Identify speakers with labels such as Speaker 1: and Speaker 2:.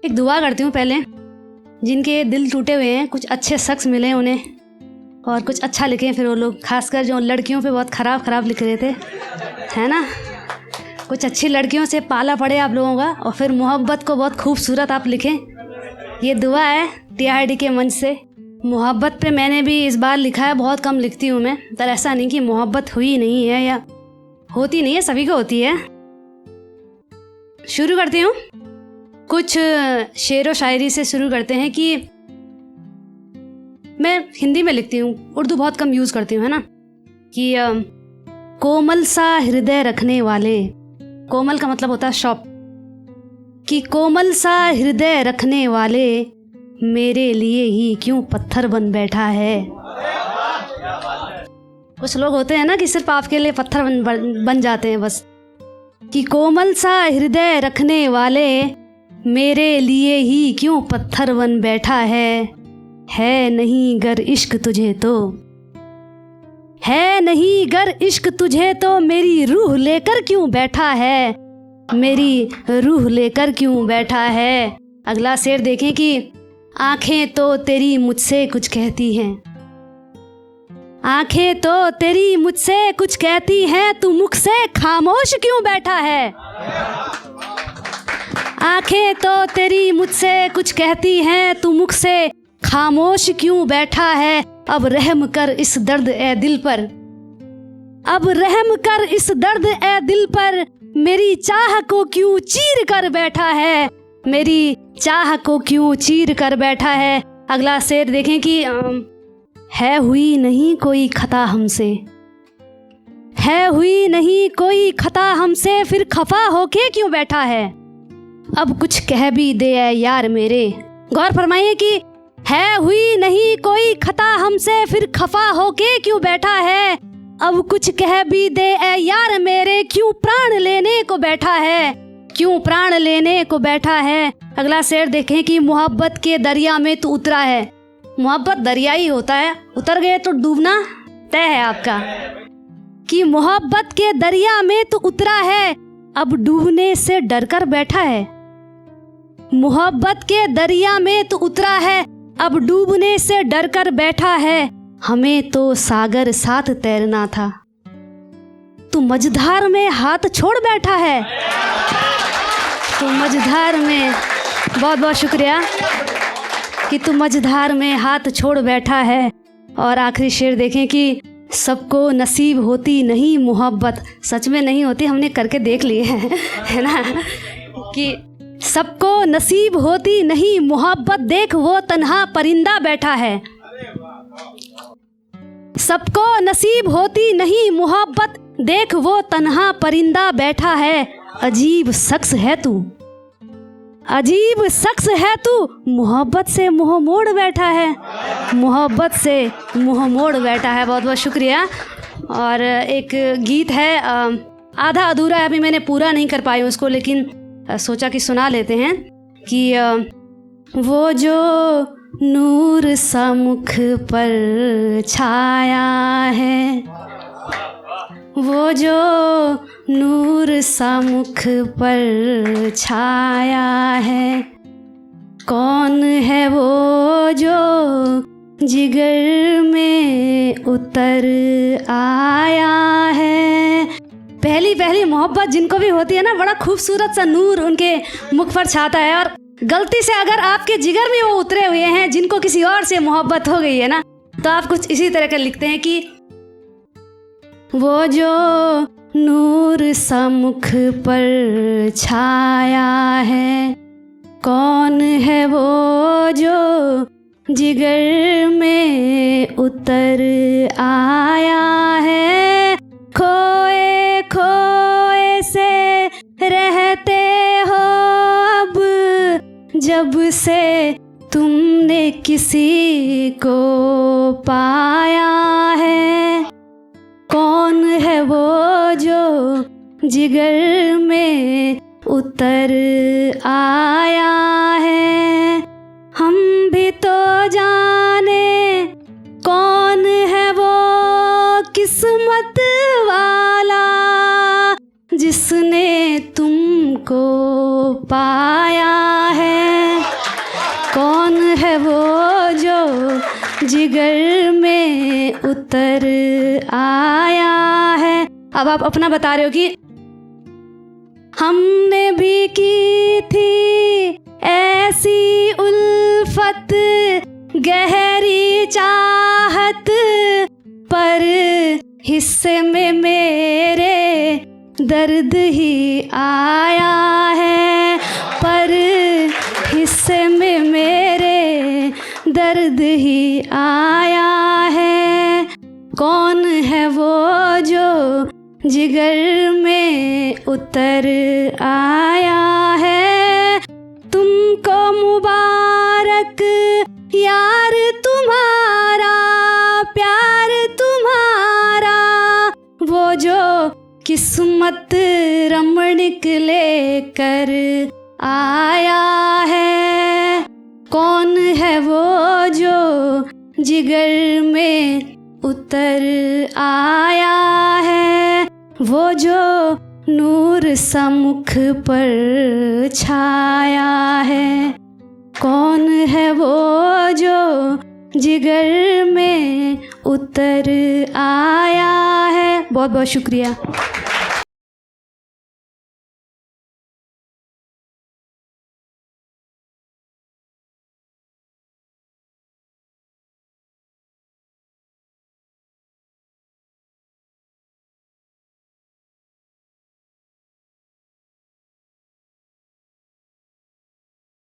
Speaker 1: एक दुआ करती हूँ पहले, जिनके दिल टूटे हुए हैं, कुछ अच्छे शख्स मिले उन्हें और कुछ अच्छा लिखे फिर वो लोग, खासकर जो लड़कियों पे बहुत ख़राब लिख रहे थे, है ना। कुछ अच्छी लड़कियों से पाला पड़े आप लोगों का और फिर मोहब्बत को बहुत खूबसूरत आप लिखें। ये दुआ है TRD के मंच से। मोहब्बत पे मैंने भी इस बार लिखा है, बहुत कम लिखती हूँ मैं, पर ऐसा नहीं कि मोहब्बत हुई नहीं है या होती नहीं है, सभी को होती है। शुरू करती हूँ, कुछ शेर व शायरी से शुरू करते हैं कि मैं हिंदी में लिखती हूँ, उर्दू बहुत कम यूज़ करती हूँ, है ना। कि कोमल सा हृदय रखने वाले, कोमल का मतलब होता है शॉप, कि कोमल सा हृदय रखने वाले मेरे लिए ही क्यों पत्थर बन बैठा है। कुछ लोग होते हैं ना कि सिर्फ आपके लिए पत्थर बन जाते हैं बस। कि कोमल सा हृदय रखने वाले मेरे लिए ही क्यों पत्थर बन बैठा है नहीं गर इश्क तुझे तो, है नहीं गर इश्क तुझे तो मेरी रूह लेकर क्यों बैठा है, मेरी रूह लेकर क्यों बैठा है। अगला शेर देखें कि आंखें तो तेरी मुझसे कुछ कहती हैं, आंखें तो तेरी मुझसे कुछ कहती हैं, तू मुख से खामोश क्यों बैठा है। आंखें तो तेरी मुझसे कुछ कहती हैं, तू मुख से खामोश क्यों बैठा है। अब रहम कर इस दर्द ए दिल पर, अब रहम कर इस दर्द ए दिल पर, मेरी चाह को क्यों चीर कर बैठा है, मेरी चाह को क्यों चीर कर बैठा है। अगला शेर देखें कि है हुई नहीं कोई खता हमसे, है हुई नहीं कोई खता हमसे, फिर खफा होके क्यों बैठा है। अब कुछ कह भी दे ऐ यार मेरे, गौर फरमाइए कि है हुई नहीं कोई खता हमसे, फिर खफा होके क्यों बैठा है। अब कुछ कह भी दे ऐ यार मेरे, क्यों प्राण लेने को बैठा है, क्यों प्राण लेने को बैठा है। अगला शेर देखें कि मोहब्बत के दरिया में तू उतरा है, मोहब्बत दरिया ही होता है, उतर गए तो डूबना तय है आपका। कि मोहब्बत के दरिया में तू उतरा है, अब डूबने से डर कर बैठा है। मोहब्बत के दरिया में तू उतरा है, अब डूबने से डर कर बैठा है। हमें तो सागर साथ तैरना था, तू मझधार में हाथ छोड़ बैठा है। तू मझधार में, बहुत बहुत शुक्रिया, कि तू मझधार में हाथ छोड़ बैठा है। और आखिरी शेर देखें कि सबको नसीब होती नहीं मोहब्बत, सच में नहीं होती, हमने करके देख लिए है ना। कि सबको नसीब होती नहीं मोहब्बत, देख वो तन्हा परिंदा बैठा है। सबको नसीब होती नहीं मोहब्बत, देख वो तन्हा परिंदा बैठा है। अजीब शख्स है तू, अजीब शख्स है तू, मोहब्बत से मुंह मोड़ बैठा है, मोहब्बत से मुंह मोड़ बैठा है। बहुत बहुत शुक्रिया। और एक गीत है, आधा अधूरा है, अभी मैंने पूरा नहीं कर पाई उसको, लेकिन सोचा कि सुना लेते हैं। कि वो जो नूर सा मुख पर छाया है, वो जो नूर सा मुख पर छाया है, कौन है वो जो जिगर में उतर आया है। पहली पहली मोहब्बत जिनको भी होती है ना, बड़ा खूबसूरत सा नूर उनके मुख पर छाता है, और गलती से अगर आपके जिगर में वो उतरे हुए हैं, जिनको किसी और से मोहब्बत हो गई है ना, तो आप कुछ इसी तरह का लिखते हैं कि वो जो नूर सा मुख पर छाया है, कौन है वो जो जिगर में उतर आया है। खोए खोए से रहते हो अब, जब से तुमने किसी को पाया है, कौन है वो जो जिगर में उतर आया है। हम भी तो जाने कौन है वो किस्मत वाला, जिसने तुमको पाया है। है वो जो जिगर में उतर आया है। अब आप अपना बता रहे हो कि हमने भी की थी ऐसी उल्फत गहरी चाहत, पर हिस्से में मेरे दर्द ही आया है, पर हिस्से में मेरे दर्द ही आया है। कौन है वो जो जिगर में उतर आया है। तुमको मुबारक यार तुम्हारा, प्यार तुम्हारा, वो जो किस्मत रमणिक लेकर आया है। कौन है वो जो जिगर में उतर आया है, वो जो नूर सा मुख पर छाया है। कौन है वो जो जिगर में उतर आया है। बहुत बहुत शुक्रिया।